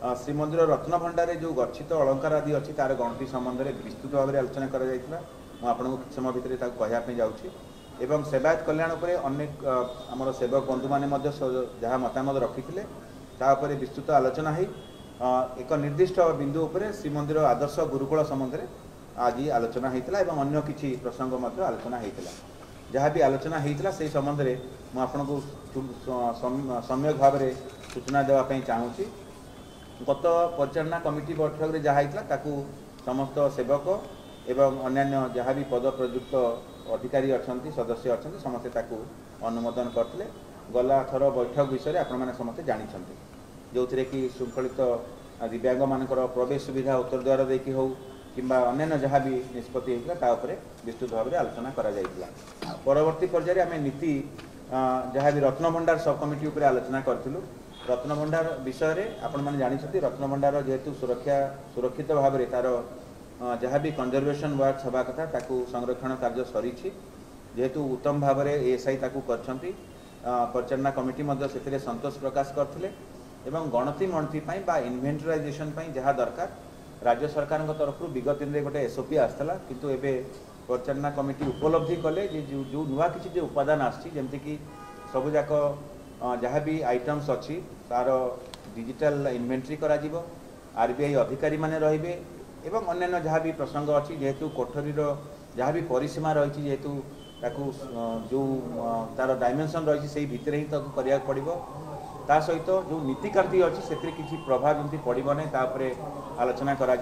श्रीमंदिर रत्न भंडार जो गच्छित अलंकार आदि अच्छी तार गणति संबंध में विस्तृत भाव में आलोचना आपको किछ समय भितर कहवाई जाऊँ सेवायत कल्याण पर अनेक आमर सेवक बंधु मैंने जहाँ मतामत रखी तापर विस्तृत आलोचना हो एक निर्दिष्ट बिंदु उपर श्रीमंदिर आदर्श गुरुकुल संबंध में आज आलोचना होता है अन्य किसी प्रसंग आलोचना होता जहाँ भी आलोचना होता से संबंध में मुझे सम्यक भाव में सूचना देवाई चाहूँगी गत परिचालना कमिटी बैठक में जहाँ होता समस्त सेवक एवं अन्य जहाँ भी पद प्रयुक्त अधिकारी अच्छा सदस्य अच्छा समस्ते अनुमोदन करते गला थर बैठक विषय आपण समस्ते जानते जो थे कि श्रृंखलित दिव्यांग मानकर प्रवेश सुविधा उत्तर द्वार देखी हो कि अन्य जहाँ भी निष्पत्ति होता विस्तृत भाव में आलोचना करा परवर्ती पर्यायर आम नीति जहाँ भी रत्न भंडार सब कमिटी उपर आलोचना करूँ रत्न भंडार विषय आपण मैंने जानते रत्न भंडार जेहेतु सुरक्षित भाव में तार जहाँ भी कंजर्वेशन वर्क हवा कथा संरक्षण कार्य सरी जेहेतु उत्तम भाव में एएसआई कर परिचालना कमिटी से संतोष प्रकाश करते गणति मणति इन्वेंटराइजेशन जहाँ दरकार राज्य सरकार तरफ विगत दिन में गोटे एसओपी आसाला किंतु एबे परिचालना कमिटी उपलब्धि कले जो नुआ किसी उपादान आमती कि सबुजाक जहाँ भी आइटम्स अच्छी तार डिजिटल इन्वेंट्री करा आरबीआई अधिकारी माने रहिबे एवं अन्य जहाँ भी प्रसंग अच्छी जेहेतु कोठरी जहाँ भी परिसीमा रही जेहेतु जो तार डायमेंशन रही से भितर ही करिया पड़िबो ता सहित जो नीति कार्य अच्छी से किसी प्रभाव जमी पड़ो ना आलोचना करा।